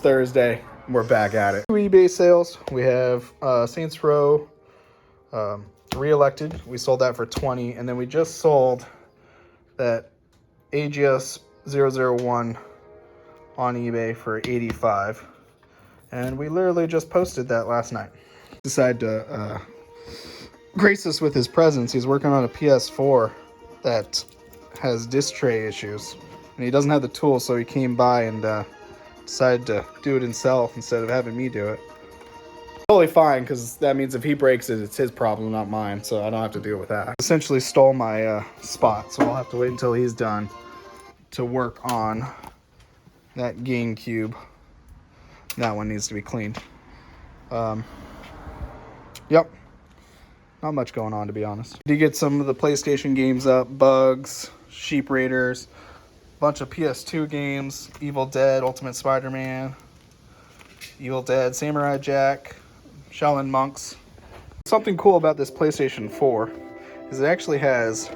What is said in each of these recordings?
Thursday, we're back at it. eBay sales. We have Saints Row re-elected. We sold that for 20, and then we just sold that AGS 001 on eBay for 85, and we literally just posted that last night. Decided to grace us with his presence. He's working on a PS4 that has disc tray issues, and he doesn't have the tools, so he came by and decided to do it himself instead of having me do it. Totally fine, because that means if he breaks it, it's his problem, not mine, so I don't have to deal with that. Essentially stole my spot, so I'll have to wait until he's done to work on that GameCube. That one needs to be cleaned. Yep. Not much going on, to be honest. Did get some of the PlayStation games up. Bugs, Sheep Raiders, bunch of PS2 games, Evil Dead, Ultimate Spider-Man, Evil Dead, Samurai Jack, Shaolin Monks. Something cool about this PlayStation 4 is it actually has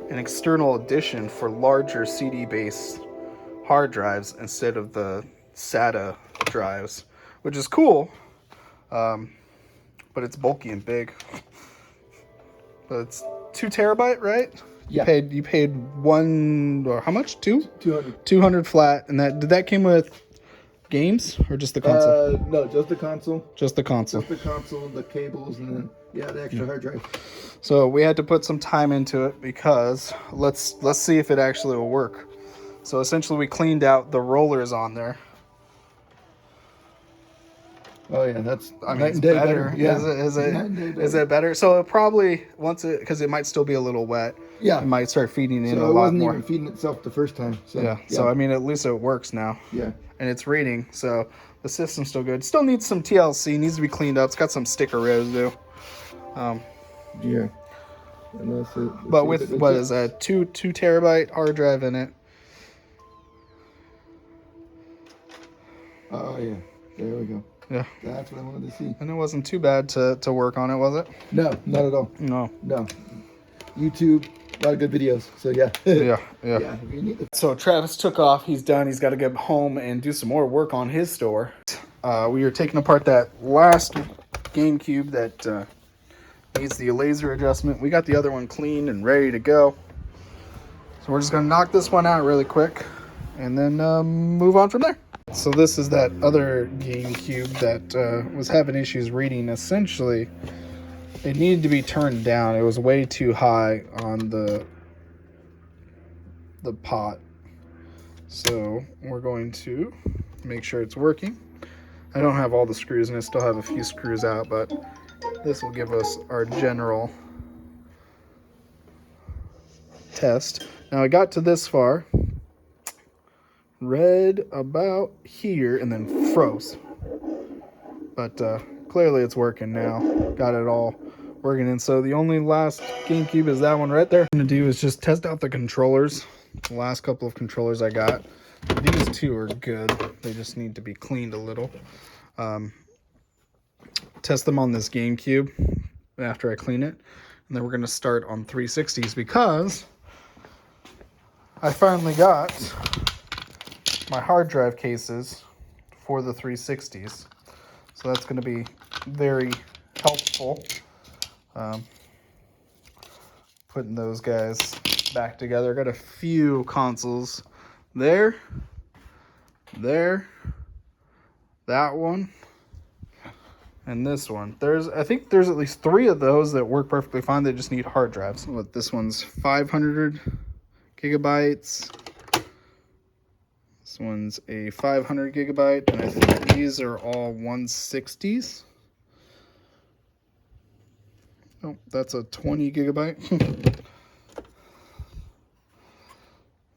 an external addition for larger CD-based hard drives instead of the SATA drives, which is cool, but it's bulky and big. But it's 2 terabyte, right? Yeah. You paid one, or how much? 200. 200 flat, and that came with games or just the console? No, just the console. Just the console. Just the console, the cables, and then the extra hard drive. So we had to put some time into it because let's see if it actually will work. So essentially, we cleaned out the rollers on there. Oh yeah, that's It's better. Yeah. Is it better? So it probably because it might still be a little wet. Yeah. It might start feeding in a So it lot wasn't more. even feeding itself the first time. So, Yeah. So I mean, at least it works now. Yeah. And it's reading, so the system's still good. Still needs some TLC. Needs to be cleaned up. It's got some sticker residue. Yeah. And that's it. But with what is that 2 terabyte hard drive in it. Oh yeah. There we go. Yeah. That's what I wanted to see. And it wasn't too bad to work on it, was it? No, not at all. No. No. YouTube, a lot of good videos. So yeah. Yeah. Yeah. If you need So Travis took off. He's done. He's got to get home and do some more work on his store. We are taking apart that last GameCube that needs the laser adjustment. We got the other one clean and ready to go. So we're just going to knock this one out really quick and then move on from there. So this is that other GameCube that was having issues reading. Essentially, it needed to be turned down. It was way too high on the pot. So we're going to make sure it's working. I don't have all the screws, and I still have a few screws out, but this will give us our general test. Now I got to this far, read about here, and then froze. But clearly it's working now. Got it all working. And so the only last GameCube is that one right there. What I'm going to do is just test out the controllers. The last couple of controllers I got. These two are good. They just need to be cleaned a little. Test them on this GameCube after I clean it. And then we're going to start on 360s because I finally got my hard drive cases for the 360s. So that's going to be very helpful. Putting those guys back together. Got a few consoles there, that one, and this one. I think there's at least 3 of those that work perfectly fine. They just need hard drives. What, this one's 500 gigabytes. This one's a 500 gigabyte, and I think these are all 160s. Oh, that's a 20 gigabyte.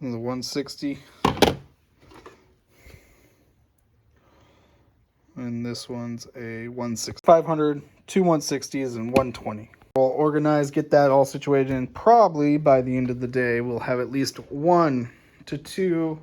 And the 160. And this one's a 160. 500, 2 160s, and 120. We'll organize, get that all situated, and probably by the end of the day, we'll have at least 1 to 2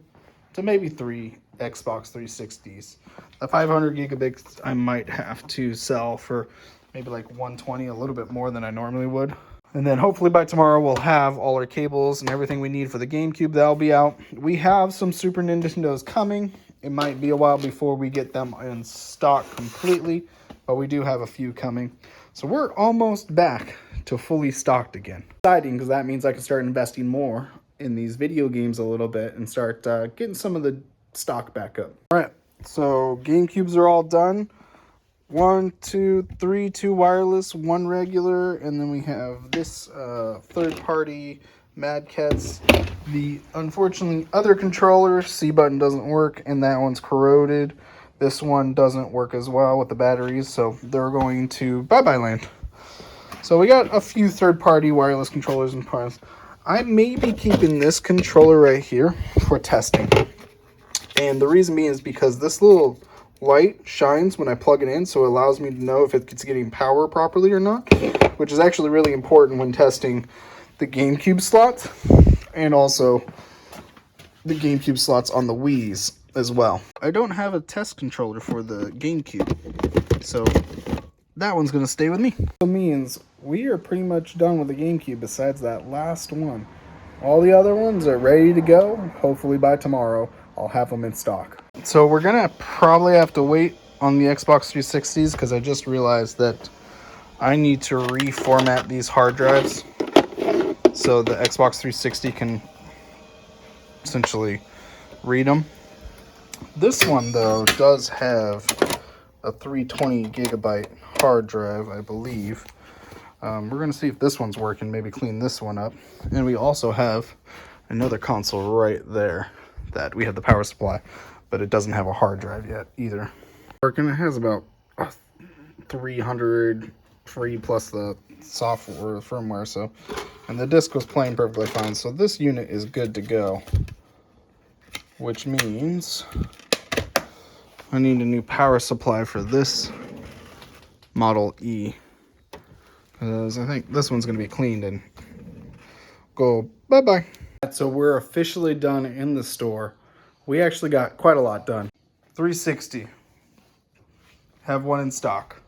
to maybe 3 Xbox 360s. The 500 gigabits I might have to sell for maybe like 120, a little bit more than I normally would. And then hopefully by tomorrow we'll have all our cables and everything we need for the GameCube. That'll be out. We have some Super Nintendos coming. It might be a while before we get them in stock completely, but we do have a few coming. So we're almost back to fully stocked again. Exciting, because that means I can start investing more in these video games a little bit and start getting some of the stock back up. All right, so GameCubes are all done. 1, 2, 3, 2 wireless, 1 regular, and then we have this third-party Mad Catz. The unfortunately other controller C button doesn't work, and that one's corroded. This one doesn't work as well with the batteries, so they're going to bye-bye land. So we got a few third-party wireless controllers and parts. I may be keeping this controller right here for testing, and the reason being is because this little light shines when I plug it in, so it allows me to know if it's getting power properly or not, which is actually really important when testing the GameCube slots and also the GameCube slots on the Wii's as well. I don't have a test controller for the GameCube, so that one's going to stay with me. So means we are pretty much done with the GameCube besides that last one. All the other ones are ready to go. Hopefully by tomorrow I'll have them in stock. So we're gonna probably have to wait on the Xbox 360s because I just realized that I need to reformat these hard drives so the Xbox 360 can essentially read them. This one though does have a 320 gigabyte hard drive, I believe. We're gonna see if this one's working, maybe clean this one up. And we also have another console right there that we have the power supply, but it doesn't have a hard drive yet either. Working, it has about 300 free plus the software, firmware, so, and the disc was playing perfectly fine. So this unit is good to go, which means I need a new power supply for this Model E, because I think this one's going to be cleaned and go bye-bye. So we're officially done in the store. We actually got quite a lot done. 360. Have one in stock.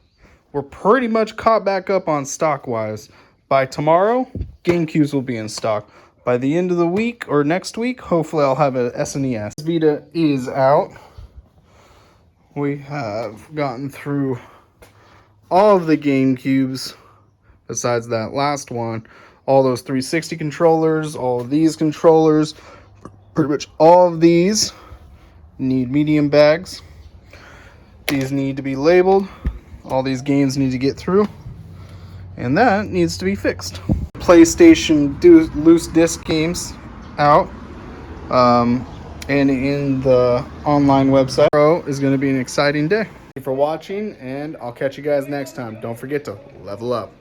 We're pretty much caught back up on stock-wise. By tomorrow, GameCubes will be in stock. By the end of the week or next week, hopefully I'll have an SNES. Vita is out. We have gotten through all of the GameCubes besides that last one. All those 360 controllers, all of these controllers, pretty much all of these need medium bags. These need to be labeled. All these games need to get through. And that needs to be fixed. PlayStation loose disc games out. And in the online website. Tomorrow is going to be an exciting day. Thank you for watching, and I'll catch you guys next time. Don't forget to level up.